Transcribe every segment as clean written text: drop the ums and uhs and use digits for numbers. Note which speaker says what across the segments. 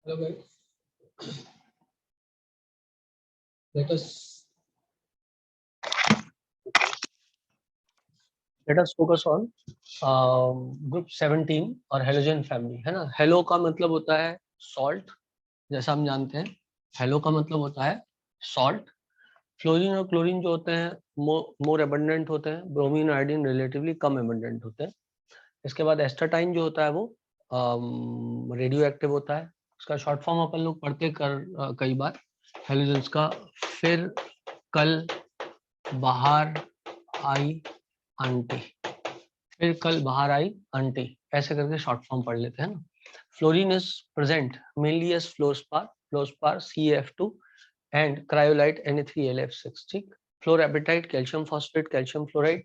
Speaker 1: Hello guys, let us focus on group 17 और halogen family, है ना। हेलो का मतलब होता है सॉल्ट, जैसा हम जानते हैं। हेलो का मतलब होता है सॉल्ट। फ्लोरीन और क्लोरीन जो होते हैं मोर एबंडेंट होते हैं। ब्रोमीन और आयोडीन रिलेटिवली कम एबंडेंट होते हैं। इसके बाद एस्टाटाइन जो होता है वो रेडियो एक्टिव होता है। उसका शॉर्ट फॉर्म अपन लोग पढ़ते कई बार हेलोजेंस का। फिर कल बाहर आई आंटी, फिर कल बाहर आई आंटी, ऐसे करके शॉर्ट फॉर्म पढ़ लेते हैं ना। Fluorine is present mainly as fluorspar CaF2 and cryolite Na3LF6, ठीक। Fluorapatite calcium phosphate calcium fluoride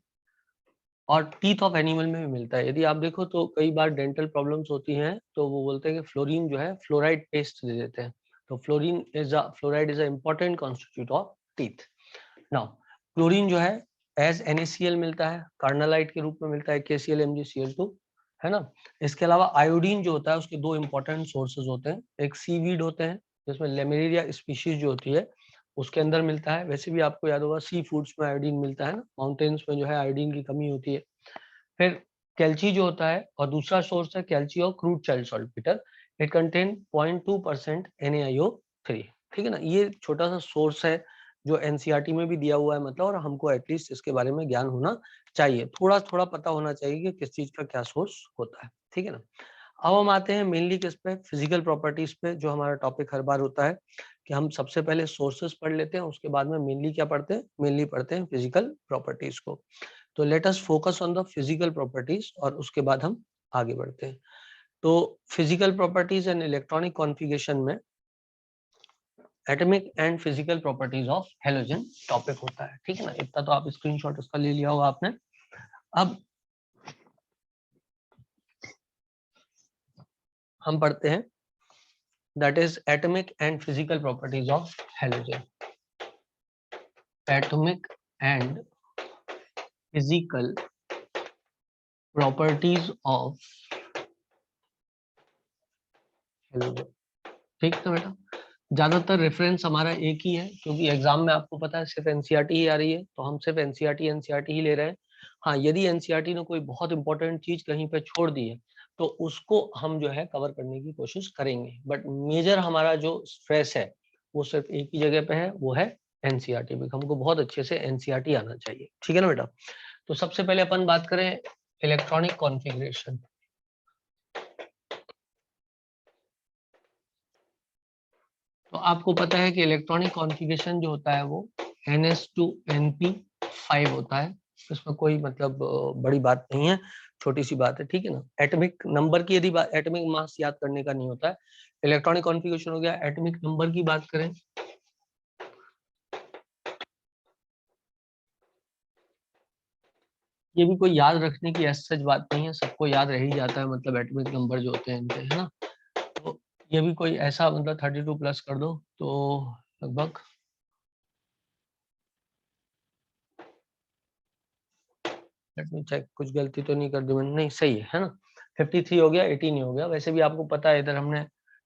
Speaker 1: और टीथ ऑफ एनिमल में भी मिलता है। यदि आप देखो तो कई बार डेंटल प्रॉब्लम्स होती हैं तो वो बोलते हैं कि फ्लोरीन जो है फ्लोराइड पेस्ट दे देते हैं। तो fluoride is a important constitute of teeth. Now chlorine जो है एज NaCl मिलता है, कार्नालाइट के रूप में मिलता है KCl MgCl2, है ना। इसके अलावा आयोडीन जो होता है उसके दो इंपॉर्टेंट सोर्सेज होते हैं। एक सीवीड होते हैं जिसमें लेमेरिया स्पीशीज जो होती है उसके अंदर मिलता है। वैसे भी आपको याद होगा सी फूड्स में आयोडीन मिलता है ना, माउंटेन्स में जो है आयोडीन की कमी होती है। फिर कैल्ची जो होता है, और दूसरा सोर्स है कैल्ची और crude child saltpetre, it contain 0.2% NaIO3, ठीक है ना। ये छोटा सा सोर्स है जो एनसीईआरटी में भी दिया हुआ है, मतलब, और हमको एटलीस्ट इसके बारे में ज्ञान होना चाहिए, थोड़ा थोड़ा पता होना चाहिए कि किस चीज का क्या सोर्स होता है, ठीक है ना। अब हम आते हैं मेनली किस पे, फिजिकल प्रॉपर्टीज पे, जो हमारा टॉपिक हर बार होता है कि हम सबसे पहले सोर्सेस पढ़ लेते हैं, उसके बाद में मेनली क्या पढ़ते हैं, मेनली पढ़ते हैं फिजिकल प्रॉपर्टीज को। तो let us focus on the physical properties और उसके बाद हम आगे बढ़ते हैं। तो physical properties and electronic configuration में atomic and physical properties of halogen topic होता है, ठीक है ना। इतना तो आप स्क्रीनशॉट इसका ले लिया होगा आपने। अब हम पढ़ते हैं that is atomic and physical properties of halogen. Atomic and physical properties of halogen, ठीक है बेटा। ज्यादातर रेफरेंस हमारा एक ही है क्योंकि एग्जाम में आपको पता है सिर्फ एनसीईआरटी ही आ रही है, तो हम सिर्फ एनसीईआरटी ही ले रहे हैं। हाँ, यदि एनसीईआरटी ने कोई बहुत इंपॉर्टेंट चीज कहीं पे छोड़ दी है तो उसको हम जो है कवर करने की कोशिश करेंगे, बट मेजर हमारा जो स्ट्रेस है वो सिर्फ एक ही जगह पे है, वो है एनसीईआरटी में। हमको बहुत अच्छे से एनसीईआरटी आना चाहिए, ठीक है ना बेटा। तो सबसे पहले अपन बात करें इलेक्ट्रॉनिक कॉन्फ़िगरेशन। तो आपको पता है कि इलेक्ट्रॉनिक कॉन्फ़िगरेशन जो होता है वो NS2Np5 होता है। इसमें कोई मतलब बड़ी बात नहीं है, छोटी सी बात है, ठीक है ना। एटॉमिक नंबर की यदि बात, एटॉमिक मास याद करने का नहीं होता है। इलेक्ट्रॉनिक कॉन्फ़िगरेशन हो गया। एटॉमिक नंबर की बात करें, ये भी कोई याद रखने की ऐसी सच बात नहीं है, सबको याद रह ही जाता है, मतलब एटॉमिक नंबर जो होते हैं इनके, है ना। तो ये भी कोई ऐसा मतलब 32 प्लस कर दो तो लगभग लेट मी चेक, कुछ गलती तो नहीं कर दी मैंने, नहीं सही है ना। 53 हो गया, 18 ही हो गया। वैसे भी आपको पता है इधर हमने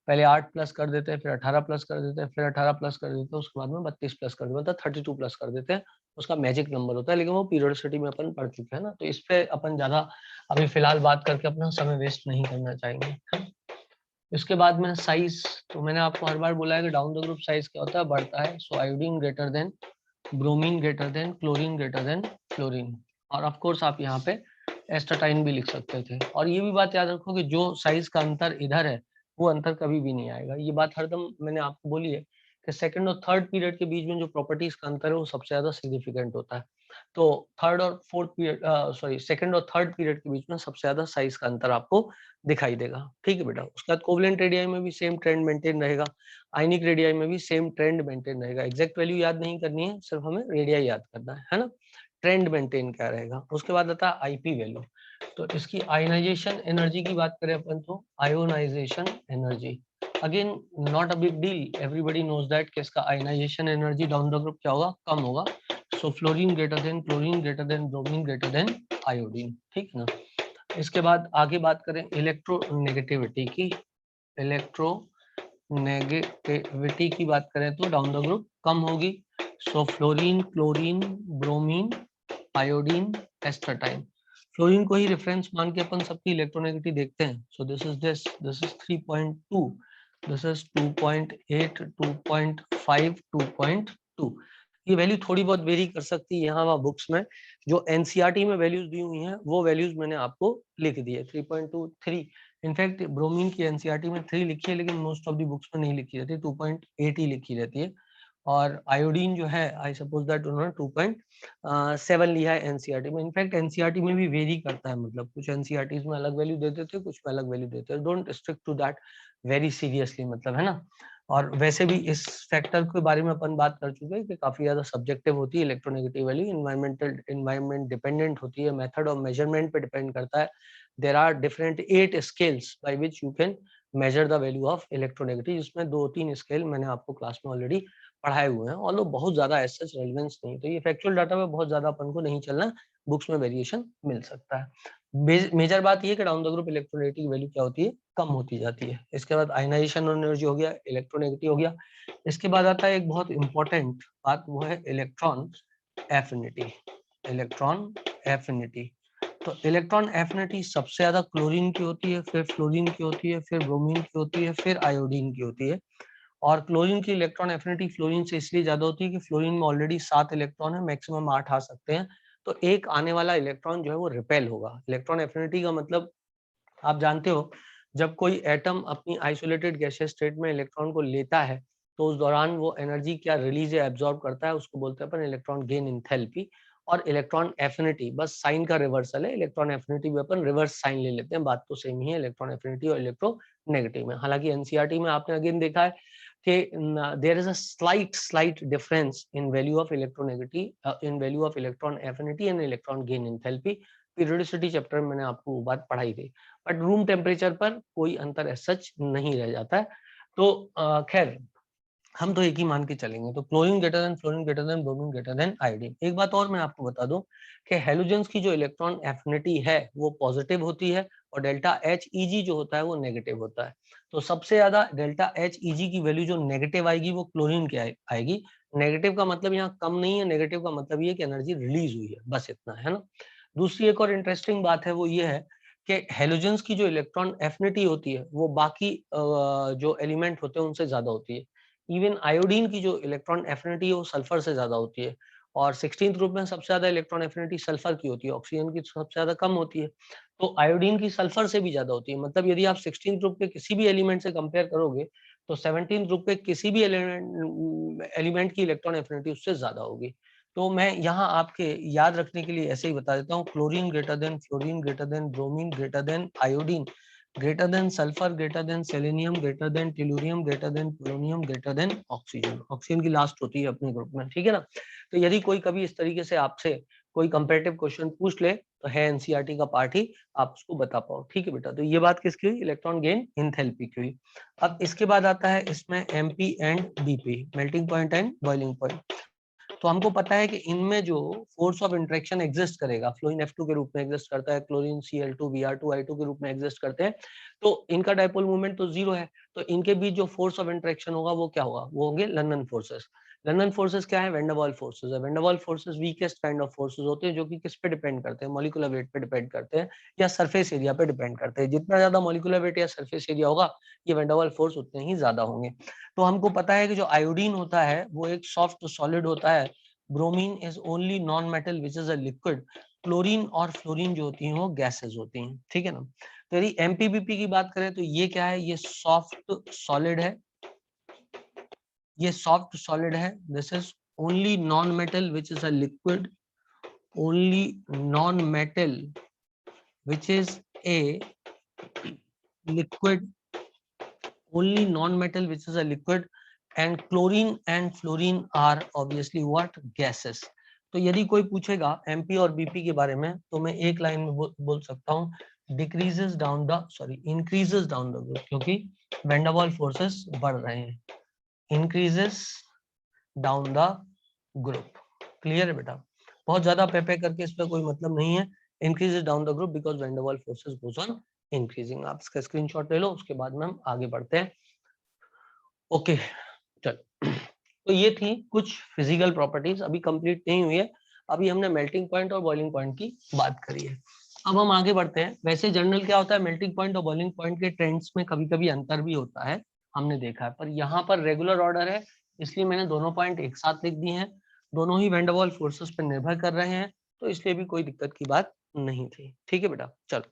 Speaker 1: पहले 8 प्लस कर देते हैं, फिर 18 प्लस कर देते हैं, फिर 18 प्लस कर देते हैं, उसके बाद में 32 प्लस कर देते हैं, मतलब 32 प्लस कर देते हैं। उसका मैजिक नंबर होता है, लेकिन वो पीरियोडिसिटी में अपन पढ़ चुके हैं ना, तो इस पे अपन ज्यादा अभी फिलहाल बात करके अपना समय वेस्ट नहीं करना चाहेंगे, है ना? इसके बाद में साइज, तो मैंने आपको हर बार बोला है कि डाउन द ग्रुप साइज क्या होता है, बढ़ता है। So iodine greater than bromine, greater than chlorine, greater than fluorine, और ऑफ कोर्स आप यहाँ पे एस्टाटाइन भी लिख सकते थे। और ये भी बात याद रखो कि जो साइज का अंतर इधर है वो अंतर कभी भी नहीं आएगा। ये बात हरदम मैंने आपको बोली है कि सेकंड और थर्ड पीरियड के बीच में जो प्रॉपर्टीज का अंतर है वो सबसे ज्यादा सिग्निफिकेंट होता है। तो थर्ड और फोर्थ पीरियड, सॉरी, सेकंड और थर्ड पीरियड के बीच में सबसे ज्यादा साइज का अंतर आपको दिखाई देगा, ठीक है बेटा। उसके बाद कोवलेंट रेडियाई में भी सेम ट्रेंड मेंटेन रहेगा, आयनिक रेडियाई में भी सेम ट्रेंड मेंटेन रहेगा। एग्जैक्ट वैल्यू याद नहीं करनी है, सिर्फ हमें रेडियाई याद करना है ना। ट्रेंड मेंटेन क्या रहेगा। उसके बाद आता है आईपी वैल्यू। तो इसकी आयोनाइजेशन एनर्जी की बात करें अपन तो ionization energy, again not a big deal, everybody knows that कि इसका ionization energy down the group क्या होगा, कम होगा। So fluorine greater than chlorine, greater than bromine, greater than iodine, ठीक है ना। इसके बाद आगे बात करें इलेक्ट्रोनेगेटिविटी की। इलेक्ट्रो इलेक्ट्रोनेगेटिविटी की बात करें तो डाउन द ग्रुप कम होगी। So fluorine, chlorine, bromine, iodine, astatine. Fluorine को ही रेफरेंस मान के अपन सबकी इलेक्ट्रोनेगेटिविटी देखते हैं। सो दिस इज 3.2, दिस इज 2.8, 2.5, 2.2। ये वैल्यू थोड़ी बहुत वेरी कर सकती है यहाँ वहाँ बुक्स में। जो एनसीईआरटी में वैल्यूज दी हुई हैं वो वैल्यूज मैंने आपको लिख दी है, 3.2, 3। इनफैक्ट ब्रोमीन की एनसीईआरटी में 3 लिखी है, लेकिन मोस्ट ऑफ दी बुक्स में नहीं लिखी रहती, 2.8 ही लिखी रहती है। और आयोडीन जो है, आई सपोज दैट उन्होंने 2.7 लिया है एनसीईआरटी में। इनफैक्ट एनसीईआरटी में भी वेरी करता है, मतलब कुछ एनसीईआरटीज में अलग वैल्यू देते थे, कुछ में अलग वैल्यू देते हैं। Don't stick to that very seriously, मतलब, है ना। और वैसे भी इस फैक्टर के बारे में अपन बात कर चुके हैं कि काफी ज्यादा सब्जेक्टिव होती है इलेक्ट्रोनेगेटिव वैल्यू, एनवायरमेंट डिपेंडेंट होती है, मेथड ऑफ मेजरमेंट पे डिपेंड करता है। There are different 8 scales by which you can measure the value of electronegative, जिसमें 2-3 स्केल मैंने आपको क्लास में ऑलरेडी पढ़ाए हुए हैं, और बहुत ज्यादा एज सच रेलेवेंस नहीं। तो ये फैक्चुअल डाटा में बहुत ज्यादा अपन को नहीं चलना, बुक्स में वेरिएशन मिल सकता है। मेजर बात ये कि down the group electronegative value क्या होती है, कम होती जाती है। इसके बाद आयनाइजेशन एनर्जी हो गया, इलेक्ट्रोनेगेटिव हो गया। इसके बाद आता है एक बहुत इंपॉर्टेंट बात, वो है इलेक्ट्रॉन एफिनिटी। इलेक्ट्रॉन एफिनिटी, तो इलेक्ट्रॉन एफिनिटी सबसे ज्यादा क्लोरीन की होती है, फिर फ्लोरीन की होती है, फिर ब्रोमीन की होती है, फिर आयोडीन की होती है। और क्लोरीन की इलेक्ट्रॉन एफिनिटी फ्लोरीन से इसलिए ज्यादा होती है कि फ्लोरीन में ऑलरेडी 7 इलेक्ट्रॉन है, मैक्सिमम 8 आ सकते हैं। तो एक आने वाला इलेक्ट्रॉन जो है वो रिपेल होगा। इलेक्ट्रॉन एफिनिटी का मतलब आप जानते हो, जब कोई एटम अपनी आइसोलेटेड गैसियस स्टेट में इलेक्ट्रॉन को लेता है, तो उस दौरान वो एनर्जी क्या रिलीज या एब्जॉर्ब करता है, उसको बोलते हैं अपन इलेक्ट्रॉन गेन एंथैल्पी। और इलेक्ट्रॉन एफिनिटी बस साइन का रिवर्सल है, इलेक्ट्रॉन एफिनिटी भी अपन रिवर्स साइन ले लेते हैं, बात तो सेम ही है इलेक्ट्रॉन एफिनिटी और इलेक्ट्रोनेगेटिव में। हालांकि एनसीईआरटी में आपने अगेन देखा है कि there is a slight difference in value of electronegative, in value of electron affinity and electron gain enthalpy. Periodicity chapter में मैंने आपको वो बात पढ़ाई थी, बट रूम टेम्परेचर पर कोई अंतर एज सच नहीं रह जाता है। तो खैर हम तो एक ही मान के चलेंगे। तो chlorine greater than fluorine greater than bromine greater than iodine. एक बात और मैं आपको बता दूं कि हेलोजेंस की जो इलेक्ट्रॉन एफिनिटी है वो पॉजिटिव होती है, और डेल्टा एच ईजी जो होता है वो नेगेटिव होता है। तो सबसे ज्यादा डेल्टा एच ईजी की वैल्यू जो नेगेटिव आएगी वो क्लोरीन की आएगी। नेगेटिव का मतलब यहाँ कम नहीं है, नेगेटिव का मतलब ये कि एनर्जी रिलीज हुई है, बस इतना है ना। दूसरी एक और इंटरेस्टिंग बात है वो ये है कि हेलोजेंस की जो इलेक्ट्रॉन एफिनिटी होती है वो बाकी जो एलिमेंट होते हैं उनसे ज्यादा होती है। इवन आयोडीन की जो इलेक्ट्रॉन एफिनिटी है वो सल्फर से ज्यादा होती है, और 16th ग्रुप में सबसे ज्यादा इलेक्ट्रॉन एफिनिटी सल्फर की होती है, ऑक्सीजन की सबसे ज्यादा कम होती है। तो आयोडीन की सल्फर से भी ज्यादा होती है। मतलब यदि आप 16th ग्रुप के किसी भी एलिमेंट से कंपेयर करोगे तो 17th ग्रुप के किसी भी एलिमेंट की इलेक्ट्रॉन एफिनिटी उससे ज्यादा होगी। तो मैं यहाँ आपके याद रखने के लिए ऐसे ही बता देता हूँ, chlorine greater than fluorine greater than bromine greater than iodine greater than sulfur greater than selenium greater than tellurium greater than polonium greater than oxygen। Oxygen की लास्ट होती है अपने ग्रुप में, ठीक है ना। तो यदि कोई कभी इस तरीके से आपसे कोई कंपैरेटिव क्वेश्चन पूछ ले तो है एनसीईआरटी का पार्ट ही, आप उसको बता पाओ, ठीक है बेटा। तो ये बात किसकी हुई, इलेक्ट्रॉन गेन एंथैल्पी की हुई। अब इसके बाद आता है इसमें MP and BP, melting point and boiling point. तो हमको पता है कि इनमें जो फोर्स ऑफ इंटरेक्शन एग्जिस्ट करेगा, फ्लोरीन F2 के रूप में एग्जिस्ट करता है, क्लोरीन Cl2 Br2I2 के रूप में एग्जिस्ट करते हैं। तो इनका डायपोल मूवमेंट तो जीरो है, तो इनके बीच जो फोर्स ऑफ इंटरेक्शन होगा वो क्या होगा, वो होंगे लंदन फोर्सेस। लंदन फोर्सेस क्या है, वेंडरवाल फोर्सेस है। Van der Waals forces weakest kind of forces होते हैं जो कि किस पे डिपेंड करते हैं, मॉलिक्यूलर वेट पे डिपेंड करते हैं या सरफेस एरिया पे डिपेंड करते हैं। जितना ज्यादा मॉलिक्यूलर वेट या सरफेस एरिया होगा ये वेंडरवाल फोर्स उतने ही ज्यादा होंगे। तो हमको पता है कि जो आयोडीन होता है वो एक सॉफ्ट सॉलिड होता है, bromine is only non metal which is a liquid, chlorine और फ्लोरीन जो होती हैं वो गैसेस होती हैं, ठीक है ना। तो यदि एमपीबीपी की बात करें तो ये क्या है, ये सॉफ्ट सॉलिड है, ये सॉफ्ट सॉलिड है। This is only non metal which is a liquid, only non metal which is a liquid, only non-metal which is a liquid, and chlorine and fluorine are obviously what, gases। तो यदि कोई पूछेगा MP और BP के बारे में तो मैं एक लाइन में बोल सकता हूँ, decreases down the increases down the group, क्योंकि वेंडरवाल फोर्सेस बढ़ रहे हैं, increases down the group. Clear है बेटा, बहुत ज्यादा पे करके इस पर कोई मतलब नहीं है। Increases down the group because van der Waals forces goes on increasing. आप इसका स्क्रीनशॉट ले लो, उसके बाद में हम आगे बढ़ते हैं। ओके चलो, तो ये थी कुछ फिजिकल प्रॉपर्टीज, अभी कंप्लीट नहीं हुई है, अभी हमने मेल्टिंग पॉइंट और बॉइलिंग पॉइंट की बात करी है। अब हम आगे बढ़ते हैं। वैसे जनरल क्या होता है, मेल्टिंग पॉइंट और बॉइलिंग पॉइंट के ट्रेंड्स में कभी कभी अंतर भी होता है, हमने देखा है, पर यहाँ पर रेगुलर ऑर्डर है, इसलिए मैंने दोनों पॉइंट एक साथ लिख दिए हैं। दोनों ही वैन डर वाल्स फोर्सेस पर निर्भर कर रहे हैं, तो इसलिए भी कोई दिक्कत की बात नहीं थी। ठीक है बेटा, चलो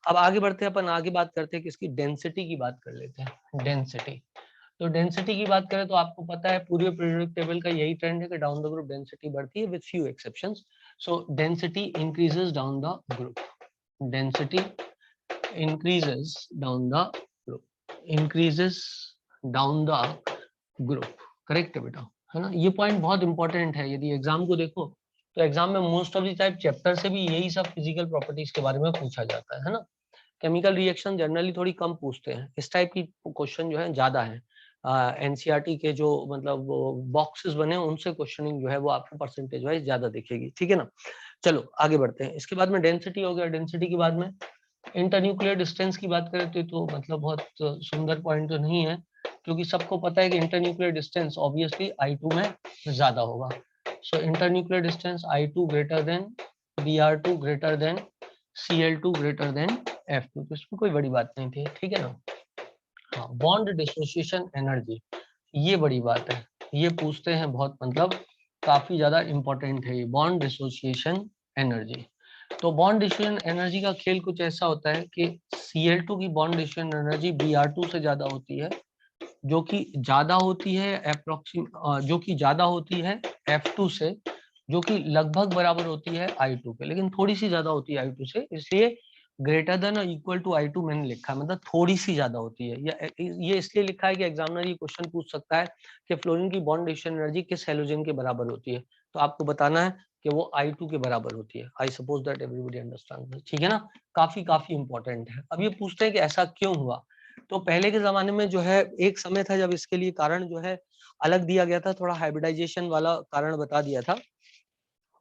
Speaker 1: अब आगे बढ़ते हैं। अपन आगे बात करते हैं किसकी, डेंसिटी की बात कर लेते हैं। डेंसिटी, तो डेंसिटी की बात करें तो आपको पता है पूरे पीरियोडिक टेबल का यही ट्रेंड है कि डाउन द ग्रुप डेंसिटी बढ़ती है with few exceptions. So density increases down the group, density increases down the group, increases down the group, correct है बेटा, है ना। ये पॉइंट बहुत इंपॉर्टेंट है, यदि एग्जाम को देखो तो एग्जाम में most of the type chapter से भी यही सब फिजिकल प्रॉपर्टीज के बारे में पूछा जाता है ना। केमिकल रिएक्शन जनरली थोड़ी कम पूछते हैं, इस टाइप की क्वेश्चन जो है ज्यादा है। एनसीईआरटी के जो मतलब बॉक्सेस बने हैं उनसे क्वेश्चनिंग जो है वो आपको परसेंटेज वाइज ज्यादा दिखेगी। ठीक है ना, चलो आगे बढ़ते हैं। इसके बाद में डेंसिटी हो गया, डेंसिटी के बाद में इंटरन्यूक्लियर डिस्टेंस की बात करें तो मतलब बहुत सुंदर पॉइंट तो नहीं है, क्योंकि सबको पता है कि इंटरन्यूक्लियर डिस्टेंस ऑब्वियसली I2 में ज्यादा होगा। So internuclear distance I2 greater than Br2 greater than Cl2 greater than F2, तो इसमें कोई बड़ी बात नहीं थी। ठीक है ना। हाँ, बॉन्ड डिसोसिएशन एनर्जी, ये बड़ी बात है, ये पूछते हैं बहुत, मतलब काफी ज्यादा इंपॉर्टेंट है ये बॉन्ड डिसोसिएशन एनर्जी। तो बॉन्ड डिसोसिएशन एनर्जी का खेल कुछ ऐसा होता है कि Cl2 की बॉन्ड डिसोसिएशन एनर्जी Br2 से ज्यादा होती है, जो कि ज्यादा होती है जो कि ज्यादा होती है F2 से, जो कि लगभग बराबर होती है I2 के, लेकिन थोड़ी सी ज्यादा होती है I2 से, इसलिए ग्रेटर देन और इक्वल टू I2 मैंने लिखा है, मतलब थोड़ी सी ज्यादा होती है। ये इसलिए लिखा है कि एग्जामिनर ये क्वेश्चन पूछ सकता है कि फ्लोरीन की बॉन्ड डिसोसिएशन एनर्जी किस हैलोजन के बराबर होती है, तो आपको बताना है कि वो I2 के बराबर होती है। आई सपोज दैट एवरीबॉडी अंडरस्टैंड, ठीक है ना। काफी काफी इंपॉर्टेंट है। अब ये पूछते हैं कि ऐसा क्यों हुआ, तो पहले के जमाने में जो है एक समय था जब इसके लिए कारण जो है अलग दिया गया था, थोड़ा हाइब्रिडाइजेशन वाला कारण बता दिया था,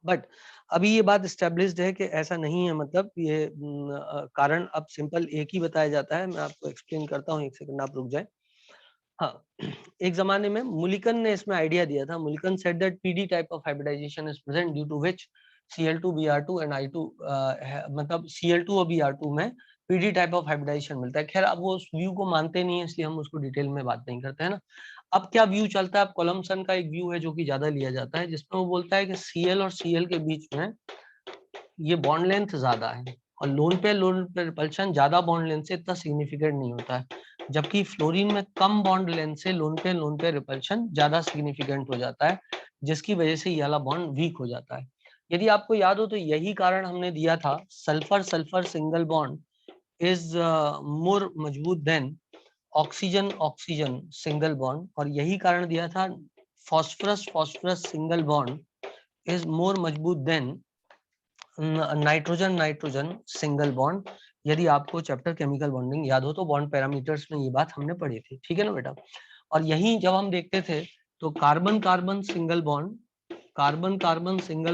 Speaker 1: बट अभी ये बात स्टेब्लिश्ड है कि ऐसा नहीं है, मतलब ये कारण अब सिंपल एक ही बताया जाता है। मैं आपको एक्सप्लेन करता हूँ, एक सेकंड आप रुक जाए। हाँ, एक जमाने में मुलिकन ने इसमें आइडिया दिया था। Mulliken said that PD type of hybridisation is present due to which Cl2 Br2 and I2, मतलब Cl2 और Br2 में पीडी टाइप ऑफ हाइब्रिडाइजेशन मिलता है। खैर अब वो उस व्यू को मानते नहीं है, इसलिए हम उसको डिटेल में बात नहीं करते हैं ना। अब क्या व्यू चलता है, अब कॉलमसन का एक व्यू है जो कि ज्यादा लिया जाता है, जिसमें वो बोलता है कि Cl और Cl के बीच में ये बॉन्ड लेंथ ज्यादा है, और लोन पे रिपल्शन ज्यादा बॉन्ड लेंथ से इतना सिग्निफिकेंट नहीं होता है, जबकि फ्लोरीन में कम बॉन्ड लेंथ से लोन पे रिपल्शन ज्यादा सिग्निफिकेंट हो जाता है, जिसकी वजह से ये वाला बॉन्ड वीक हो जाता है। यदि आपको याद हो तो यही कारण हमने दिया था, sulphur sulphur single bond is more मजबूत than oxygen oxygen single bond, और यही कारण दिया था phosphorus phosphorus single bond is more मजबूत than nitrogen nitrogen single bond. यदि आपको चैप्टर केमिकल बॉन्डिंग याद हो तो बॉन्ड पैरामीटर्स में ये बात हमने पढ़ी थी। ठीक है ना बेटा। और यही जब हम देखते थे तो carbon carbon single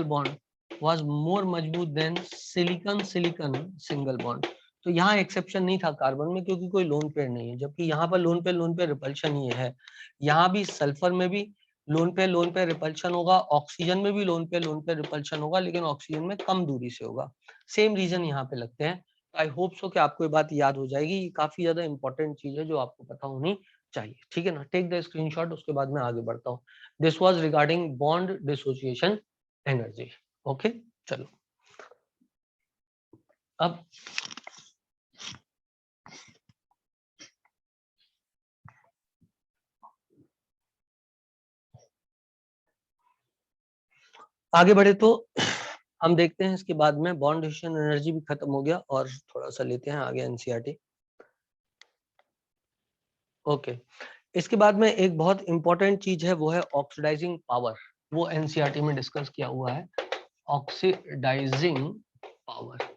Speaker 1: bond was more मजबूत than silicon silicon single bond. तो यहाँ एक्सेप्शन नहीं था कार्बन में, क्योंकि कोई लोन पेयर नहीं है, जबकि यहाँ पर लोन पे रिपल्शन ये है। यहाँ भी सल्फर में भी लोन पे रिपल्शन होगा, ऑक्सीजन में भी लोन पे रिपल्शन होगा, लेकिन ऑक्सीजन में कम दूरी से होगा। सेम रीजन यहाँ पे लगते हैं। आई होप सो कि आपको ये बात याद हो जाएगी। ये काफी ज्यादा इंपॉर्टेंट चीज है जो आपको पता होनी चाहिए। ठीक है ना, टेक द स्क्रीनशॉट, उसके बाद मैं आगे बढ़ता हूँ। This was regarding bond dissociation energy. Okay चलो, अब आगे बढ़े तो हम देखते हैं इसके बाद में बॉन्ड डिसोसिएशन एनर्जी भी खत्म हो गया, और थोड़ा सा लेते हैं आगे एनसीईआरटी। ओके, इसके बाद में एक बहुत इंपॉर्टेंट चीज है, वो है ऑक्सीडाइजिंग पावर। वो एनसीईआरटी में डिस्कस किया हुआ है, ऑक्सीडाइजिंग पावर।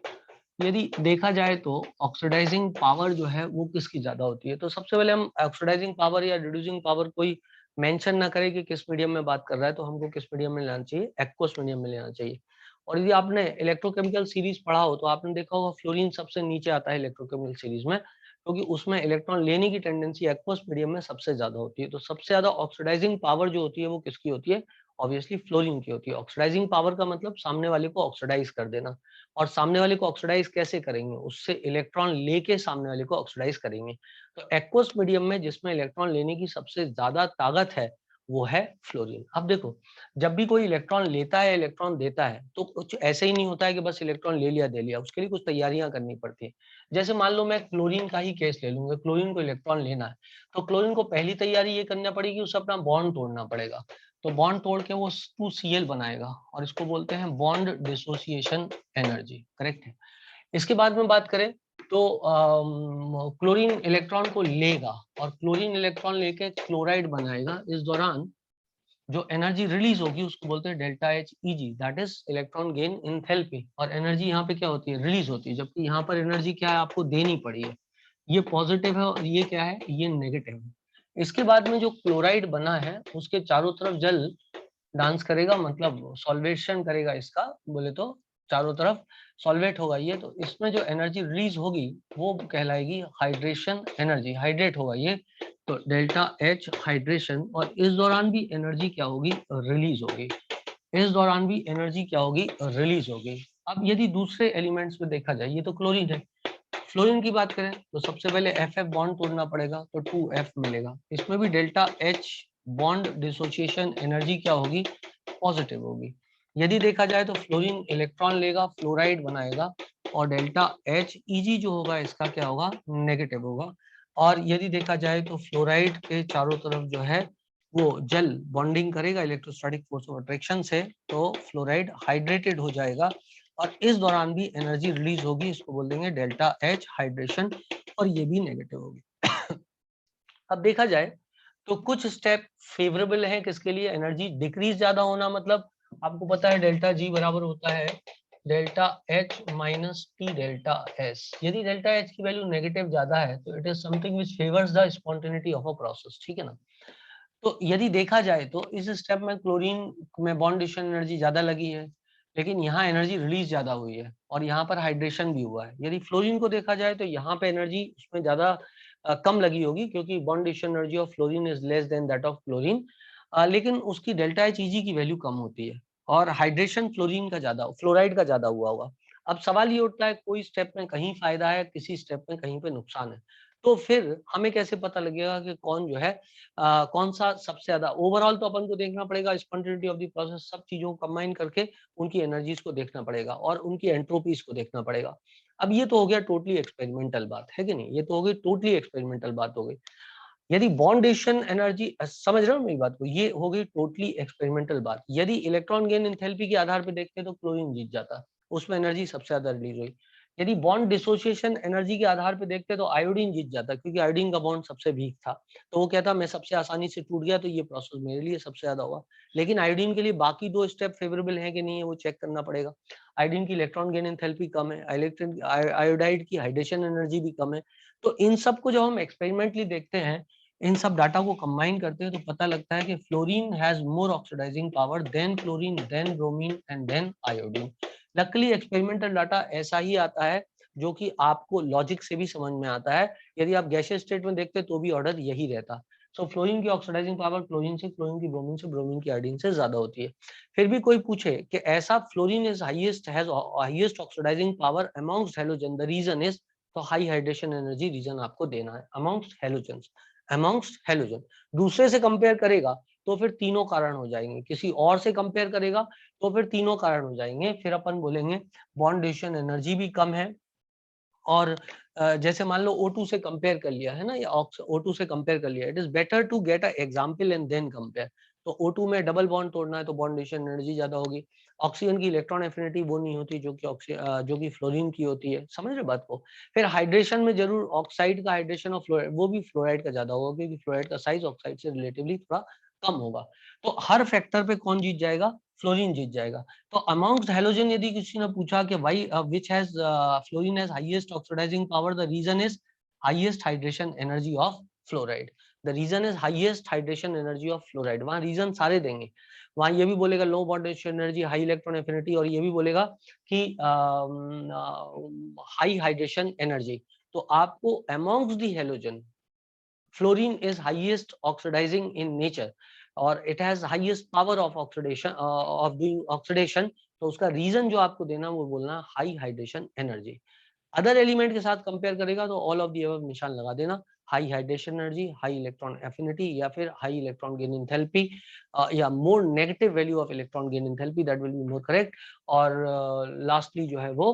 Speaker 1: यदि देखा जाए तो ऑक्सीडाइजिंग पावर जो है वो किसकी ज्यादा होती है, तो सबसे पहले हम ऑक्सीडाइजिंग पावर या रिड्यूसिंग पावर कोई मेंशन ना करें कि किस मीडियम में बात कर रहा है, तो हमको किस मीडियम में लेना चाहिए, एक्वस मीडियम में लेना चाहिए। और यदि आपने इलेक्ट्रोकेमिकल सीरीज पढ़ा हो तो आपने देखा होगा फ्लोरीन सबसे नीचे आता है इलेक्ट्रोकेमिकल सीरीज में, क्योंकि उसमें इलेक्ट्रॉन लेने की टेंडेंसी एक्वस मीडियम में सबसे ज्यादा होती है। तो सबसे ज्यादा ऑक्सीडाइजिंग पावर जो होती है वो किसकी होती है? ऑब्वियसली फ्लोरीन की होती है। ऑक्सीडाइजिंग पावर का मतलब सामने वाले को ऑक्सीडाइज कर देना, और सामने वाले को ऑक्सीडाइज कैसे करेंगे? उससे इलेक्ट्रॉन लेके सामने वाले को ऑक्सीडाइज करेंगे। तो एक्वस मीडियम में जिसमें इलेक्ट्रॉन लेने की सबसे ज्यादा ताकत है वो है फ्लोरीन। अब देखो, जब भी कोई इलेक्ट्रॉन लेता है इलेक्ट्रॉन देता है तो कुछ ऐसे ही नहीं होता है कि बस इलेक्ट्रॉन ले लिया दे लिया, उसके लिए कुछ तैयारियां करनी पड़ती है। जैसे मान लो मैं क्लोरीन का ही केस ले लूंगा, क्लोरीन को इलेक्ट्रॉन लेना है, तो क्लोरीन को पहली तैयारी ये करना पड़ेगी, उसे अपना बॉन्ड तोड़ना पड़ेगा। तो बॉन्ड तोड़ के वो 2Cl बनाएगा और इसको बोलते हैं बॉन्ड डिसोसिएशन एनर्जी, करेक्ट है। इसके बाद में बात करें तो क्लोरीन इलेक्ट्रॉन को लेगा और क्लोरीन इलेक्ट्रॉन लेके क्लोराइड बनाएगा। इस दौरान जो एनर्जी रिलीज होगी उसको बोलते हैं delta H E G, that is electron gain enthalpy. और एनर्जी यहाँ पे क्या होती है? रिलीज होती है। जबकि यहाँ पर एनर्जी क्या है? आपको देनी पड़ी है। ये पॉजिटिव है और ये क्या है? ये नेगेटिव है। इसके बाद में जो क्लोराइड बना है उसके चारों तरफ जल डांस करेगा, मतलब सॉल्वेशन करेगा इसका, बोले तो चारों तरफ सॉल्वेट होगा ये। तो इसमें जो एनर्जी रिलीज होगी वो कहलाएगी हाइड्रेशन एनर्जी, हाइड्रेट होगा ये, तो डेल्टा एच हाइड्रेशन। और इस दौरान भी एनर्जी क्या होगी? रिलीज होगी। इस दौरान भी एनर्जी क्या होगी? रिलीज होगी। अब यदि दूसरे एलिमेंट्स में देखा जाए, ये तो क्लोरीन है, फ्लोरीन की बात करें तो सबसे पहले एफ एफ बॉन्ड तोड़ना पड़ेगा तो 2F मिलेगा। इसमें भी delta H bond dissociation energy क्या होगी? पॉजिटिव होगी। यदि देखा जाए तो फ्लोरीन इलेक्ट्रॉन लेगा, फ्लोराइड बनाएगा, और डेल्टा एच ईजी जो होगा इसका क्या होगा? नेगेटिव होगा। और यदि देखा जाए तो फ्लोराइड के चारों तरफ जो है वो जल बॉन्डिंग करेगा इलेक्ट्रोस्टैटिक फोर्स ऑफ अट्रैक्शन से, तो फ्लोराइड हाइड्रेटेड हो जाएगा और इस दौरान भी एनर्जी रिलीज होगी, इसको बोल देंगे डेल्टा एच हाइड्रेशन, और ये भी नेगेटिव होगी। अब देखा जाए तो कुछ स्टेप फेवरेबल है किसके लिए? एनर्जी डिक्रीज ज्यादा होना, मतलब आपको पता है डेल्टा जी बराबर होता है delta H minus T delta S. यदि डेल्टा एच की वैल्यू नेगेटिव ज्यादा है तो it is something which favours the spontaneity of a process, ठीक है ना। तो यदि देखा जाए तो इस स्टेप में क्लोरीन में बॉन्डिशन एनर्जी ज्यादा लगी है, लेकिन यहाँ एनर्जी रिलीज ज्यादा हुई है और यहाँ पर हाइड्रेशन भी हुआ है। यदि फ्लोरीन को देखा जाए तो यहाँ पे एनर्जी उसमें ज्यादा कम लगी होगी, क्योंकि बॉन्डिशन energy of fluorine is less than that of chlorine, लेकिन उसकी डेल्टा एच ईजी की वैल्यू कम होती है और हाइड्रेशन फ्लोरीन का ज्यादा, फ्लोराइड का ज्यादा हुआ होगा। अब सवाल ये उठता है कोई स्टेप में कहीं फायदा है, किसी स्टेप में कहीं पे नुकसान है, तो फिर हमें कैसे पता लगेगा कि कौन जो है कौन सा सबसे ज्यादा? ओवरऑल तो अपन को देखना पड़ेगा स्पॉन्टेनिटी ऑफ द प्रोसेस, सब चीजों को कंबाइन करके उनकी एनर्जीज को देखना पड़ेगा और उनकी एंट्रोपीज को देखना पड़ेगा। अब ये तो हो गया टोटली एक्सपेरिमेंटल बात, है कि नहीं? ये तो हो गई टोटली एक्सपेरिमेंटल बात हो गई। यदि बॉन्डेशन एनर्जी, समझ रहे हो मेरी बात को? ये हो गई टोटली एक्सपेरिमेंटल बात। यदि इलेक्ट्रॉन गेन एंथैल्पी के आधार पर देखते तो क्लोरीन जीत जाता, उसमें एनर्जी सबसे ज्यादा रिलीज हुई। यदि बॉन्ड डिसोसिएशन एनर्जी के आधार पर देखते तो आयोडीन जीत जाता, क्योंकि आयोडीन का बॉन्ड सबसे वीक था, तो वो कहता मैं सबसे आसानी से टूट गया, तो ये प्रोसेस मेरे लिए सबसे ज्यादा हुआ। लेकिन आयोडीन के लिए बाकी दो स्टेप फेवरेबल है कि नहीं है वो चेक करना पड़ेगा। आयोडीन की इलेक्ट्रॉन गेन एंथैल्पी कम है, आयोडाइड की हाइड्रेशन एनर्जी भी कम है। तो इन सब को जब हम एक्सपेरिमेंटली देखते हैं, इन सब डाटा को कंबाइन करते हैं, तो पता लगता है कि fluorine has more oxidising power than chlorine than bromine and then iodine. Luckily experimental data ऐसा ही आता है जो कि आपको लॉजिक से भी समझ में आता है। यदि आप गैसियस स्टेट में देखते तो भी ऑर्डर यही रहता। सो फ्लोरीन की ऑक्सीडाइजिंग पावर क्लोरीन से, क्लोरीन की ब्रोमीन से, ब्रोमीन की आयोडीन से ज्यादा होती है। फिर भी कोई पूछे कि ऐसा fluorine is highest, has highest oxidizing power amongst halogen, the reason is, तो हाई हाइड्रेशन एनर्जी रीजन आपको देना है अमॉन्ग्स्ट हैलोजन, अमॉन्ग्स्ट हैलोजन। दूसरे से कंपेयर करेगा तो फिर तीनों कारण हो जाएंगे, किसी और से कंपेयर करेगा तो फिर तीनों कारण हो जाएंगे। फिर अपन बोलेंगे बॉन्ड डिस्ट्रीब्यूशन एनर्जी भी कम है, और जैसे मान लो O2 से कंपेयर कर लिया है ना, या O2 से कंपेयर कर लिया, it is better to get a example and then compare. तो O2 में डबल बॉन्ड तोड़ना है तो बॉन्ड डिस्ट्रीब्यूशन एनर्जी ज्यादा होगी। ऑक्सीजन की इलेक्ट्रॉन एफिनिटी वो नहीं होती जो कि फ्लोरीन की होती है, समझ रहे बात को। फिर हाइड्रेशन में जरूर ऑक्साइड का हाइड्रेशन और फ्लोराइड, वो भी फ्लोराइड का ज्यादा होगा, क्योंकि फ्लोराइड का साइज ऑक्साइड से रिलेटिवली थोड़ा कम होगा। तो हर फैक्टर पे कौन जीत जाएगा? फ्लोरीन जीत जाएगा। तो अमॉन्ग्स्ट हैलोजन यदि किसी ने पूछा कि why which has fluorine has highest oxidizing power, the reason is highest hydration energy of fluoride. The reason is highest hydration energy of fluoride. वहां रीजन सारे देंगे, वहां ये भी बोलेगा low bond energy, high electron affinity, और ये भी बोलेगा कि हाई हाइड्रेशन एनर्जी। तो आपको amongst the halogen fluorine is highest oxidizing in nature और it has highest power of oxidation of doing oxidation, तो उसका रीजन जो आपको देना वो बोलना high hydration energy. Other element के साथ कंपेयर करेगा तो ऑल ऑफ दी अबव निशान लगा देना, high hydration energy, high electron affinity या फिर हाई इलेक्ट्रॉन गेन एंथैल्पी या more negative value of electron gain enthalpy, that will be more correct. और लास्टली जो है वो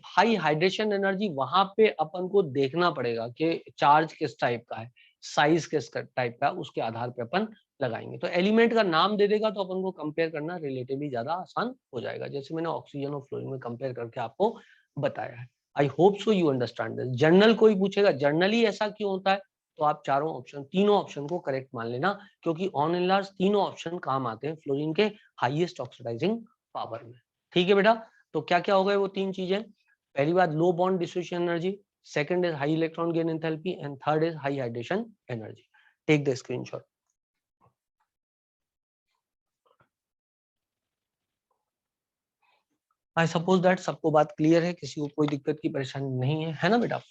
Speaker 1: हाई हाइड्रेशन एनर्जी, वहां पे अपन को देखना पड़ेगा कि चार्ज किस टाइप का है, साइज किस टाइप का, उसके आधार पे अपन लगाएंगे। तो एलिमेंट का नाम दे देगा तो अपन को कंपेयर करना रिलेटिवली ज्यादा आसान हो जाएगा, जैसे मैंने ऑक्सीजन और फ्लोरीन में कंपेयर करके आपको बताया है। I hope so you understand this. Journal कोई पूछेगा जर्नली ऐसा क्यों होता है, तो आप चारों ऑप्शन, तीनों ऑप्शन को करेक्ट मान लेना, क्योंकि ऑन एंड लार्ज तीनों ऑप्शन काम आते हैं फ्लोरीन के हाईएस्ट ऑक्सीडाइजिंग पावर में। ठीक है बेटा, तो क्या क्या हो गए वो तीन चीजें। पहली बात low bond dissociation energy, second is high electron gain enthalpy and third is high hydration energy. Take the screenshot. I suppose that सबको बात क्लियर है, किसी को कोई दिक्कत की परेशानी नहीं है ना बेटा।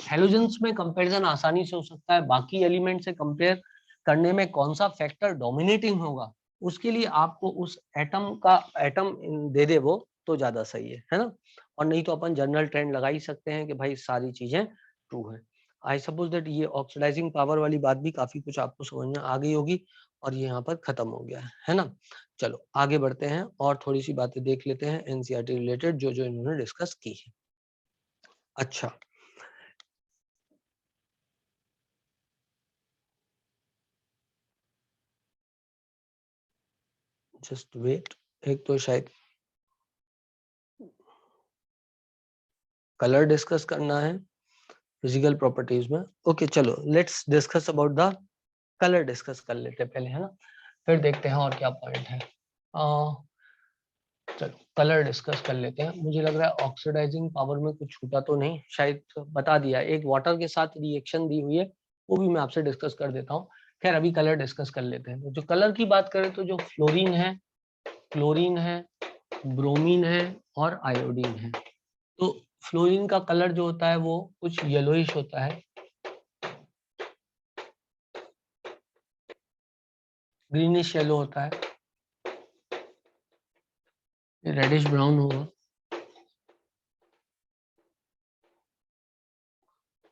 Speaker 1: हेलोजेंस में कंपैरिजन आसानी से हो सकता है, बाकी एलिमेंट से कंपेयर करने में कौन सा फैक्टर डोमिनेटिंग होगा, उसके लिए आपको उस एटम का एटम दे दे वो तो ज्यादा सही है ना। और नहीं तो अपन जनरल ट्रेंड लगा ही सकते हैं कि भाई सारी चीजें ट्रू है। आई सपोज दैट ये ऑक्सीडाइजिंग पावर वाली बात भी काफी कुछ आपको समझ में आ गई होगी और ये यहाँ पर खत्म हो गया है ना। चलो आगे बढ़ते हैं और थोड़ी सी बातें देख लेते हैं एनसीईआरटी रिलेटेड जो जो इन्होंने डिस्कस की है। अच्छा, जस्ट वेट, एक तो शायद कलर डिस्कस करना है फिजिकल प्रॉपर्टीज में। ओके चलो let's discuss about the colour, discuss कर लेते हैं पहले है ना, फिर देखते हैं और क्या पॉइंट है। चलो कलर डिस्कस कर लेते हैं। मुझे लग रहा है ऑक्सीडाइजिंग पावर में कुछ छूटा तो नहीं, शायद बता दिया। एक वाटर के साथ रिएक्शन दी हुई है वो भी मैं आपसे डिस्कस कर देता हूँ। खैर अभी कलर डिस्कस कर लेते हैं। तो जो कलर की बात करें तो जो फ्लोरीन है, क्लोरीन है, ब्रोमीन है और आयोडीन है। तो फ्लोरीन का कलर जो होता है वो कुछ येलोइश होता है, ग्रीनिश येलो होता है, रेडिश ब्राउन होगा,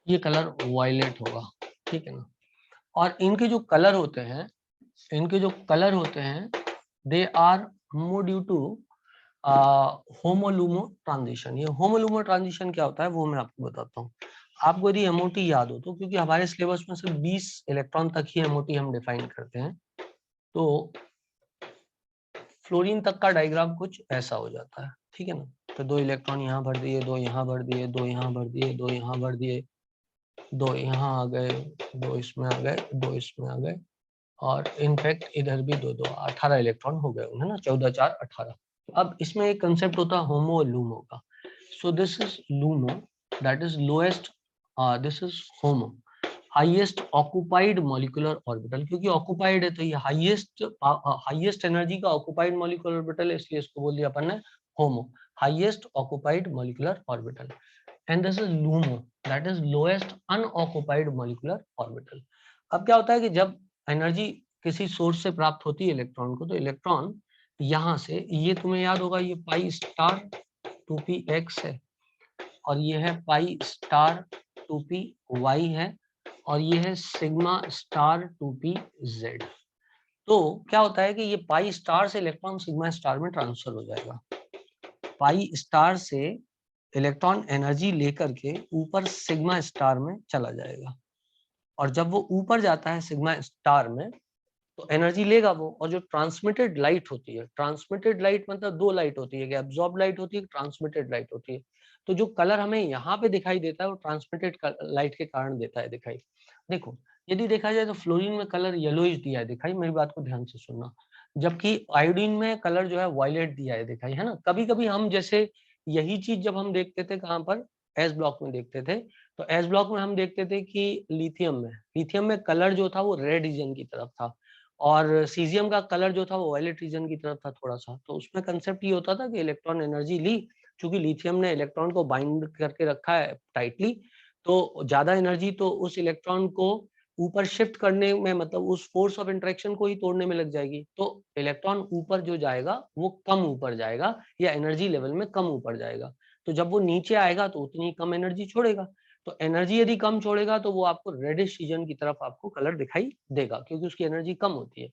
Speaker 1: ये कलर वायलेट होगा। ठीक है ना। और इनके जो कलर होते हैं, इनके जो कलर होते हैं they are more due to HOMO LUMO transition. ये होमोलूमो ट्रांजिशन क्या होता है वो मैं आपको बताता हूँ। आपको यदि एमओटी याद हो तो, क्योंकि हमारे सिलेबस में सिर्फ 20 इलेक्ट्रॉन तक ही एमओटी हम डिफाइन करते हैं, तो फ्लोरीन तक का डायग्राम कुछ ऐसा हो जाता है। ठीक है ना। तो 2 इलेक्ट्रॉन यहाँ भर दिए, 2 यहाँ भर दिए, 2 यहाँ भर दिए, 2 यहाँ भर दिए, 2 यहाँ आ गए, 2 इसमें आ गए, 2 इसमें आ गए, और इनफैक्ट इधर भी 2 2 18 इलेक्ट्रॉन हो गए है ना, 14 4 18। अब इसमें एक कंसेप्ट होता है होमो लूमो का। So this is LUMO, that is lowest, this is HOMO, highest occupied molecular orbital. क्योंकि ऑक्युपाइड है तो ये हाईएस्ट एनर्जी का ऑक्युपाइड मॉलिक्यूलर ऑर्बिटल है, इसलिए इसको बोल दिया अपन ने HOMO, highest occupied molecular orbital. And this is LUMO, that is lowest unoccupied molecular orbital. अब क्या होता है कि जब एनर्जी किसी सोर्स से प्राप्त होती है इलेक्ट्रॉन को, तो इलेक्ट्रॉन यहाँ से, ये तुम्हें याद होगा ये पाई स्टार 2p x है, और ये है पाई स्टार 2p y है, और ये है सिग्मा स्टार 2p z। तो क्या होता है कि ये पाई स्टार से इलेक्ट्रॉन सिग्मा स्टार में ट्रांसफर हो जाएगा। पाई स्टार से इलेक्ट्रॉन एनर्जी लेकर के ऊपर सिग्मा स्टार में चला जाएगा, और जब वो ऊपर जाता है सिग्मा स्टार में तो एनर्जी लेगा वो। और जो ट्रांसमिटेड लाइट होती है, ट्रांसमिटेड लाइट मतलब 2 लाइट होती है, एब्जॉर्ब लाइट होती है, ट्रांसमिटेड लाइट होती है। तो जो कलर हमें यहाँ पे दिखाई देता है वो ट्रांसमिटेड लाइट के कारण देता है दिखाई। देखो यदि देखा जाए तो फ्लोरीन में कलर येलोइश दिया है दिखाई, मेरी बात को ध्यान से सुनना, जबकि आयोडीन में कलर जो है वायलेट दिया है दिखाई, है ना। कभी कभी हम जैसे यही चीज जब हम देखते थे कहाँ पर, एस ब्लॉक में देखते थे, तो एस ब्लॉक में हम देखते थे कि लिथियम में कलर जो था वो रेड रीजन की तरफ था, और सीजियम का कलर जो था वो वायलेट रीजन की तरफ था थोड़ा सा। तो उसमें कंसेप्ट ये होता था कि इलेक्ट्रॉन एनर्जी ली चूंकि लिथियम ने इलेक्ट्रॉन को बाइंड करके रखा है टाइटली, तो ज्यादा एनर्जी तो उस इलेक्ट्रॉन को ऊपर शिफ्ट करने में, मतलब उस फोर्स ऑफ इंटरेक्शन को ही तोड़ने में लग जाएगी। तो इलेक्ट्रॉन ऊपर जो जाएगा वो कम ऊपर जाएगा, या एनर्जी लेवल में कम ऊपर जाएगा। तो जब वो नीचे आएगा तो उतनी कम एनर्जी छोड़ेगा। तो एनर्जी यदि कम छोड़ेगा तो वो आपको रेडिश रीजन की तरफ आपको कलर दिखाई देगा, क्योंकि उसकी एनर्जी कम होती है।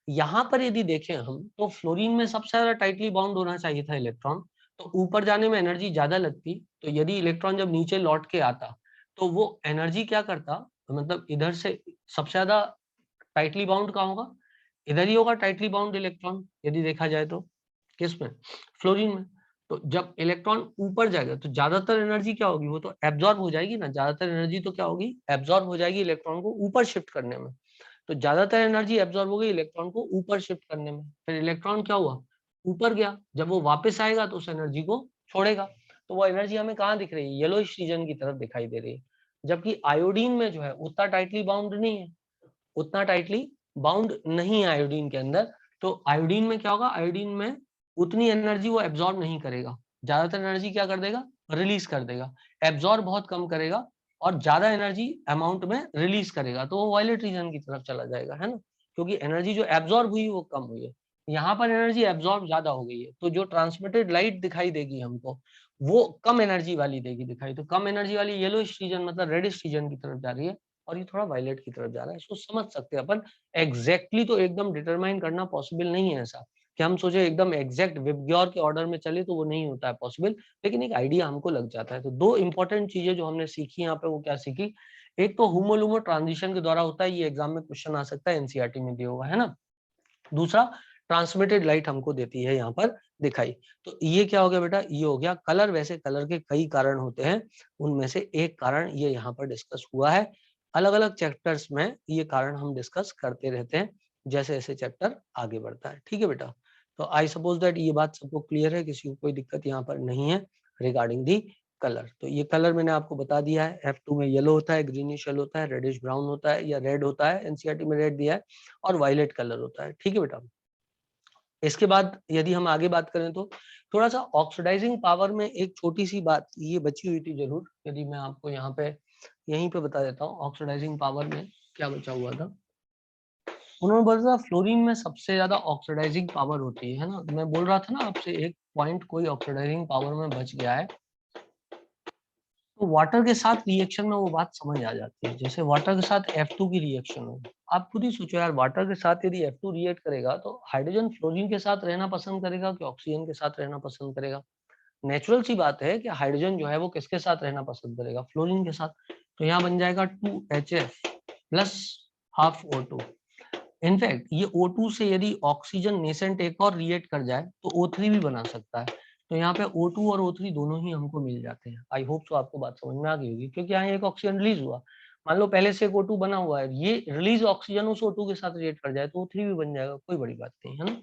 Speaker 1: यहाँ पर यदि देखें हम, तो फ्लोरीन में सबसे ज्यादा टाइटली बाउंड होना चाहिए था इलेक्ट्रॉन, तो ऊपर जाने में एनर्जी ज्यादा लगती। तो यदि इलेक्ट्रॉन जब नीचे लौट के आता तो वो एनर्जी क्या करता, मतलब इधर से सबसे ज्यादा टाइटली बाउंड कहाँ होगा, इधर ही होगा टाइटली बाउंड इलेक्ट्रॉन, यदि देखा जाए तो किसमें, फ्लोरीन में। तो जब इलेक्ट्रॉन ऊपर जाएगा तो ज्यादातर एनर्जी क्या होगी, वो तो एब्जॉर्ब हो जाएगी ना, ज्यादातर एनर्जी तो क्या होगी, एब्जॉर्ब हो जाएगी इलेक्ट्रॉन को ऊपर शिफ्ट करने में। तो ज्यादातर एनर्जी एब्जॉर्ब हो गई इलेक्ट्रॉन को ऊपर शिफ्ट करने में। फिर इलेक्ट्रॉन क्या हुआ, ऊपर गया, जब वो वापस आएगा तो उस एनर्जी को छोड़ेगा। तो वो एनर्जी हमें कहाँ दिख रही है, येलोइश रीजन की तरफ दिखाई दे रही है। जबकि आयोडीन में जो है उतना टाइटली बाउंड नहीं है, उतना टाइटली बाउंड नहीं है आयोडीन के अंदर। तो आयोडीन में क्या होगा, आयोडीन में उतनी एनर्जी वो एब्जॉर्ब नहीं करेगा, ज्यादातर एनर्जी क्या कर देगा, रिलीज कर देगा, एब्जॉर्ब बहुत कम करेगा और ज्यादा एनर्जी अमाउंट में रिलीज करेगा। तो वो वायलेट रीजन की तरफ चला जाएगा, है ना, क्योंकि एनर्जी जो एब्जॉर्ब हुई वो कम हुई है। यहाँ पर एनर्जी एब्जॉर्ब ज्यादा हो गई है, तो जो ट्रांसमिटेड लाइट दिखाई देगी हमको वो कम एनर्जी वाली देगी दिखाई। तो कम एनर्जी वाली येलोइश रीजन मतलब रेडिश रीजन की तरफ जा रही है, और ये थोड़ा वायलेट की तरफ जा रहा है। इसको समझ सकते हैं अपन। एग्जैक्टली तो एकदम डिटरमाइन करना पॉसिबल नहीं है ऐसा कि हम सोचे एकदम एग्जैक्ट विबग्योर के ऑर्डर में चले, तो वो नहीं होता है पॉसिबल, लेकिन एक आइडिया हमको लग जाता है। तो दो इंपॉर्टेंट चीजें जो हमने सीखी यहाँ पे, वो क्या सीखी, एक तो होमोलुमो ट्रांजिशन के द्वारा होता है, ये एग्जाम में क्वेश्चन आ सकता है, एनसीईआरटी में दिया हुआ है ना। दूसरा, ट्रांसमिटेड लाइट हमको देती है यहाँ पर दिखाई। तो ये क्या हो गया बेटा, ये हो गया कलर। वैसे कलर के कई कारण होते हैं, उनमें से एक कारण ये यहाँ पर डिस्कस हुआ है। अलग अलग चैप्टर्स में ये कारण हम डिस्कस करते रहते हैं जैसे जैसे चैप्टर आगे बढ़ता है। ठीक है बेटा, तो आई सपोज दैट ये बात सबको क्लियर है, किसी को कोई दिक्कत यहाँ पर नहीं है रिगार्डिंग दी कलर। तो ये कलर मैंने आपको बता दिया है, F2 में येलो होता है, ग्रीनिश येलो होता है, रेडिश ब्राउन होता है या रेड होता है, एनसीईआरटी में रेड दिया है, और वायलेट कलर होता है। ठीक है बेटा, इसके बाद यदि हम आगे बात करें तो थोड़ा सा ऑक्सीडाइजिंग पावर में एक छोटी सी बात ये बची हुई थी जरूर, यदि मैं आपको यहाँ पे यहीं पे बता देता हूँ ऑक्सीडाइजिंग पावर में क्या बचा हुआ था। उन्होंने बोला था फ्लोरीन में सबसे ज्यादा ऑक्सीडाइजिंग पावर होती है ना। मैं बोल रहा था ना आपसे एक पॉइंट कोई ऑक्सीडाइजिंग पावर में बच गया है, तो वाटर के साथ रिएक्शन में वो बात समझ आ जाती है। जैसे वाटर के साथ F2 की रिएक्शन हो, आप खुद ही सोचो यार, वाटर के साथ यदि F2 रिएक्ट करेगा तो हाइड्रोजन फ्लोरीन के साथ रहना पसंद करेगा कि ऑक्सीजन के साथ रहना पसंद करेगा। नेचुरल सी बात है कि हाइड्रोजन जो है वो किसके साथ रहना पसंद करेगा, फ्लोरीन के साथ। तो यहाँ बन जाएगा 2HF plus half O2। In fact ये O2 से यदि ऑक्सीजन नेसेंट एक और रिएक्ट कर जाए तो O3 भी बना सकता है। तो यहाँ पे O2 और O3 दोनों ही हमको मिल जाते हैं। आई होप सो आपको बात समझ में आ गई होगी, क्योंकि यहाँ एक ऑक्सीजन रिलीज हुआ, मान लो पहले से एक O2 बना हुआ है, ये रिलीज ऑक्सीजन उस O2 के साथ रिएक्ट कर जाए तो O3 भी बन जाएगा, कोई बड़ी बात नहीं है ना।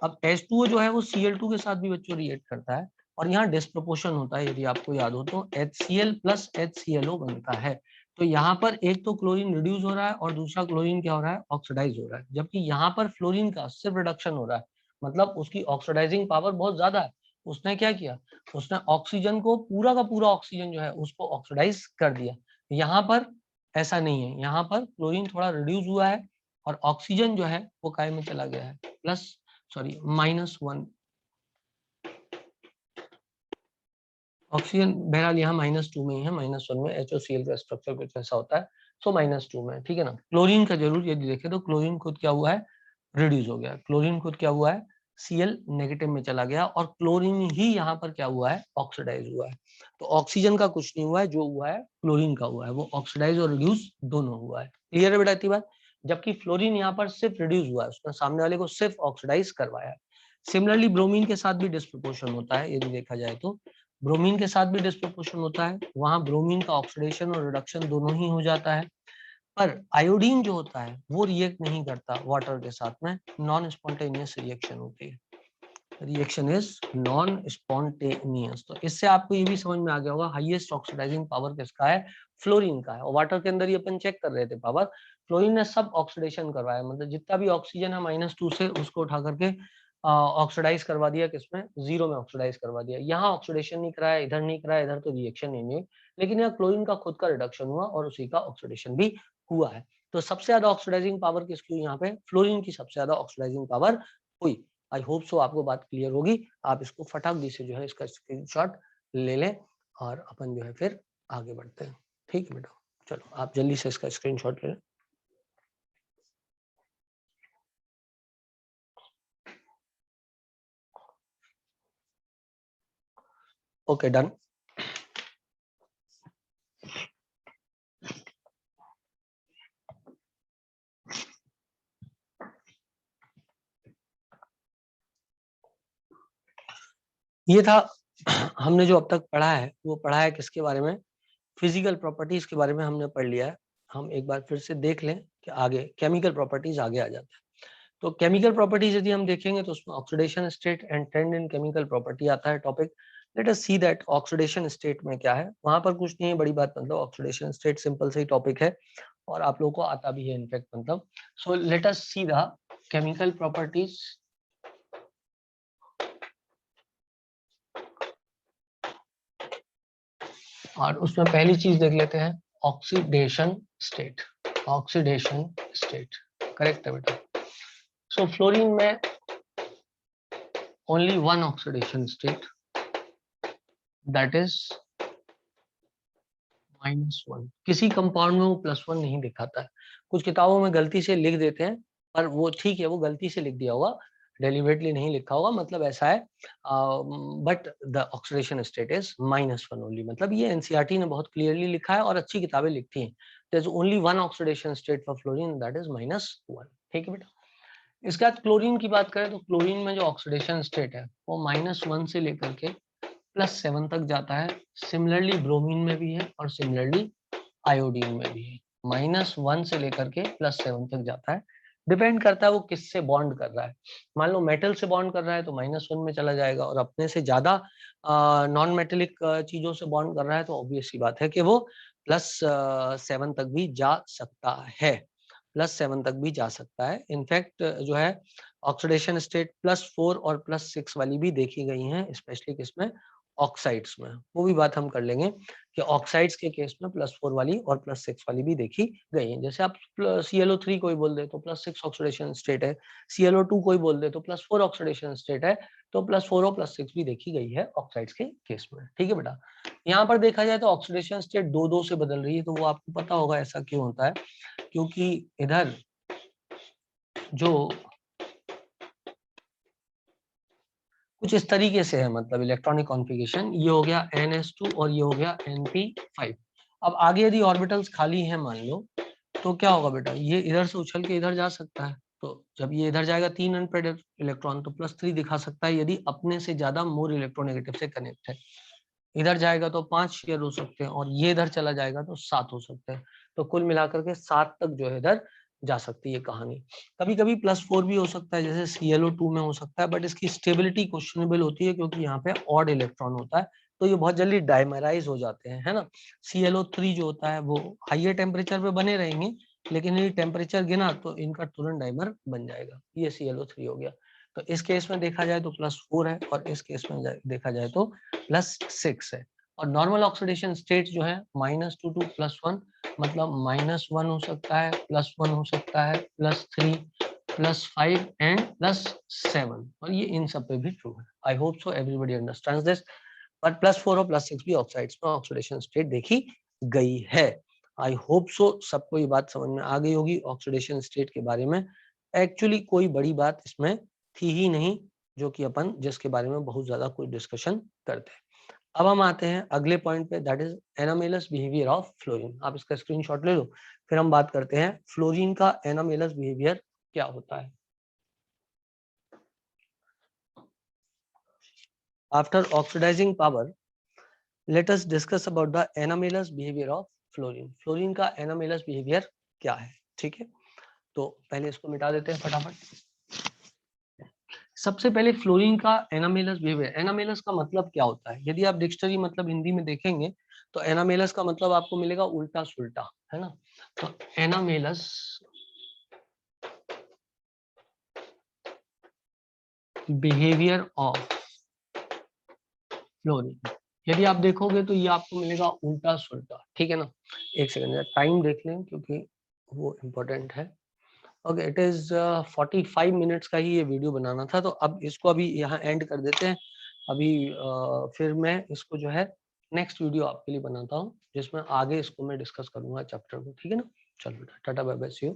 Speaker 1: अब H2O जो है वो Cl2 के साथ भी बच्चों रिएक्ट करता है, और यहाँ डिस्प्रोपोर्शन होता है, यदि आपको याद हो तो HCl प्लस HClO बनता है। तो यहाँ पर एक तो क्लोरीन रिड्यूस हो रहा है और दूसरा क्लोरीन क्या हो रहा है, ऑक्सीडाइज हो रहा है। जबकि यहाँ पर फ्लोरीन का सिर्फ रिडक्शन हो रहा है, मतलब उसकी ऑक्सीडाइजिंग पावर बहुत ज्यादा है। उसने क्या किया, उसने ऑक्सीजन को पूरा का पूरा ऑक्सीजन जो है उसको ऑक्सीडाइज कर दिया। यहाँ पर ऐसा नहीं है, यहाँ पर क्लोरीन थोड़ा रिड्यूस हुआ है और ऑक्सीजन जो है वो काय में चला गया है, प्लस सॉरी -1। ऑक्सीजन बहरहाल यहाँ -2 में ही है, -1 में HOCl का स्ट्रक्चर कुछ ऐसा होता है, सो -2 में, ठीक है ना। क्लोरीन का जरूर यदि देखें तो क्लोरीन खुद क्या हुआ है, रिड्यूस हो गया। क्लोरीन खुद क्या हुआ है, Cl नेगेटिव में चला गया, और क्लोरीन ही यहाँ पर क्या हुआ है, ऑक्सीडाइज हुआ है। तो ऑक्सीजन का कुछ नहीं हुआ है, जो हुआ है क्लोरीन का हुआ है, वो ऑक्सीडाइज और रिड्यूस दोनों हुआ है। क्लियर है बेटा इतनी बात। जबकि फ्लोरीन यहाँ पर सिर्फ रिड्यूस हुआ है, उसने सामने वाले को सिर्फ ऑक्सीडाइज करवाया है। सिमिलरली ब्रोमीन के साथ भी डिस्प्रोपोर्शन होता है, यदि देखा जाए तो ब्रोमीन के साथ भी डिस्प्रोपोर्शन होता है, वहां ब्रोमीन का ऑक्सीडेशन और रिडक्शन दोनों ही हो जाता है। पर आयोडीन जो होता है वो रिएक्ट नहीं करता वाटर के साथ में, नॉन स्पॉन्टेनियस रिएक्शन होती है, रिएक्शन इज नॉन स्पॉन्टेनियस। तो इससे आपको ये भी समझ में आ गया होगा हाईएस्ट ऑक्सीडाइजिंग पावर किसका है, फ्लोरीन का है। और वाटर के अंदर ये अपन चेक कर रहे थे पावर, फ्लोरीन ने सब ऑक्सीडेशन करवाया, मतलब जितना भी ऑक्सीजन है -2 से उसको उठा करके ऑक्सीडाइज करवा दिया, किसमें, 0 में ऑक्सीडाइज करवा दिया। यहाँ ऑक्सीडेशन नहीं कराया, इधर नहीं कराया, इधर तो रिएक्शन नहीं हुई, लेकिन यहाँ क्लोरीन का खुद का रिडक्शन हुआ और उसी का ऑक्सीडेशन भी हुआ है। तो सबसे ज्यादा ऑक्सीडाइजिंग पावर किसकी हुई यहाँ पे, फ्लोरीन की सबसे ज्यादा ऑक्सीडाइजिंग पावर हुई। आई होप सो आपको बात क्लियर होगी। आप इसको फटाक दी से जो है इसका स्क्रीनशॉट ले लें और अपन जो है फिर आगे बढ़ते हैं। ठीक है बेटा, चलो आप जल्दी से इसका स्क्रीनशॉट ले लें। Okay done. ये था हमने जो अब तक पढ़ा है, वो पढ़ा है किसके बारे में, फिजिकल प्रॉपर्टीज के बारे में हमने पढ़ लिया है। हम एक बार फिर से देख लें कि आगे केमिकल प्रॉपर्टीज आगे आ जाता है। तो केमिकल प्रॉपर्टीज यदि हम देखेंगे तो उसमें oxidation state and trend in chemical property आता है topic. Let us see that oxidation state में क्या है। वहां पर कुछ नहीं है बड़ी बात, मतलब ऑक्सीडेशन स्टेट सिंपल से ही टॉपिक है और आप लोगों को आता भी है इनफैक्ट, मतलब। So let us see the chemical properties और उसमें पहली चीज देख लेते हैं oxidation state. Oxidation state correct है बेटा। सो फ्लोरीन में only one oxidation state, that is -1। किसी कंपाउंड में वो +1 नहीं दिखाता है। कुछ किताबों में गलती से लिख देते हैं, पर वो ठीक है, वो गलती से लिख दिया होगा, डेलिबरेटली नहीं लिखा होगा, मतलब ऐसा है। But the oxidation state is -1 only, मतलब ये एनसीईआरटी ने बहुत क्लियरली लिखा है और अच्छी किताबें लिखती हैं। There is only one oxidation state for fluorine, that is -1। ठीक है बेटा। इसके बाद क्लोरीन की बात करें तो क्लोरीन में जो ऑक्सीडेशन स्टेट है वो -1 से लेकर के +7 तक जाता है। सिमिलरली ब्रोमीन में भी है और सिमिलरली आयोडीन में भी है। -1 से लेकर के +7 तक जाता है। डिपेंड करता है वो किससे बॉन्ड कर रहा है। मान लो मेटल से बॉन्ड कर रहा है तो -1 में चला जाएगा, और अपने से ज्यादा नॉन मेटेलिक चीजों से बॉन्ड कर रहा है तो ऑब्वियस सी बात है कि वो +7 तक भी जा सकता है। +7 तक भी जा सकता है। इनफैक्ट जो है ऑक्सीडेशन स्टेट +4 और +6 वाली भी देखी गई हैं, स्पेशली किसमें, ऑक्साइड्स में। वो भी बात हम कर लेंगे कि ऑक्साइड्स के केस में +4 वाली और +6 वाली भी देखी गई है। जैसे आप ClO3 कोई बोल दे तो +6 ऑक्सीडेशन स्टेट है, ClO2 कोई बोल दे तो +4 ऑक्सीडेशन स्टेट है, तो +4 और +6 भी देखी गई है ऑक्साइड्स के केस में। ठीक है बेटा। यहाँ पर देखा जाए तो ऑक्सीडेशन स्टेट 2-2 से बदल रही है, तो वो आपको पता होगा ऐसा क्यों होता है, क्योंकि इधर जो कुछ इस तरीके से है, मतलब इलेक्ट्रॉनिक कॉन्फ़िगरेशन, ये हो गया NS2 और ये हो गया NP5। अब आगे यदि ऑर्बिटल्स खाली हैं मान लो, तो क्या होगा बेटा, ये इधर से उछल के इधर जा सकता है। तो जब ये इधर जाएगा 3 अनपेड इलेक्ट्रॉन तो +3 दिखा सकता है यदि अपने से ज्यादा मोर इलेक्ट्रोनेगेटिव से कनेक्ट है। इधर जाएगा तो 5 शेयर हो सकते हैं और ये इधर चला जाएगा तो 7 हो सकते हैं। तो कुल मिलाकर के 7 तक जो है इधर जा सकती है कहानी। कभी कभी +4 भी हो सकता है, जैसे ClO2 में हो सकता है, बट इसकी स्टेबिलिटी क्वेश्चनेबल होती है क्योंकि यहाँ पे ऑड इलेक्ट्रॉन होता है, तो ये बहुत जल्दी डाइमराइज हो जाते हैं, है ना। ClO3 जो होता है वो हाइयर टेम्परेचर पे बने रहेंगे, लेकिन यदि टेम्परेचर गिना तो इनका तुरंत डाइमर बन जाएगा। ये ClO3 हो गया। तो इस केस में देखा जाए तो +4 है और इस केस में देखा जाए तो +6 है। और नॉर्मल ऑक्सीडेशन स्टेट जो है -2 to +1, मतलब -1 हो सकता है, +1 हो सकता है, +3, +5 एंड +7, और ये इन सब पे भी ट्रू है। I hope so everybody understands this. पर +4 और +6 भी ऑक्साइड्स में ऑक्सीडेशन स्टेट देखी गई है। आई होप सो सबको ये बात समझ में आ गई होगी ऑक्सीडेशन स्टेट के बारे में। एक्चुअली कोई बड़ी बात इसमें थी ही नहीं, जो कि अपन जिसके बारे में बहुत ज्यादा कोई डिस्कशन करते हैं। अब हम आते हैं अगले पॉइंट पे, that is anomalous behaviour of fluorine. आप इसका स्क्रीनशॉट ले लो, फिर हम बात करते हैं फ्लोरीन का एनामेलस बिहेवियर क्या होता है। After oxidizing power, let us discuss about the anomalous behaviour of fluorine. Fluorine का एनामेलस बिहेवियर क्या है, ठीक है। तो पहले इसको मिटा देते हैं फटाफट। सबसे पहले फ्लोरीन का एनामेलस बिहेवियर। एनामेलस का मतलब क्या होता है, यदि आप डिक्शनरी मतलब हिंदी में देखेंगे तो एनामेलस का मतलब आपको मिलेगा उल्टा सुल्टा, है ना। तो एनामेलस बिहेवियर ऑफ फ्लोरीन। यदि आप देखोगे तो ये आपको मिलेगा उल्टा सुल्टा, ठीक है ना। एक सेकंड टाइम देख लें क्योंकि वो इम्पोर्टेंट है। ओके, इट इज 45 मिनट्स का ही ये वीडियो बनाना था, तो अब इसको अभी यहाँ एंड कर देते हैं। अभी फिर मैं इसको जो है नेक्स्ट वीडियो आपके लिए बनाता हूँ जिसमें आगे इसको मैं डिस्कस करूंगा चैप्टर को, ठीक है ना। चलो बेटा, tata bye bye, see you.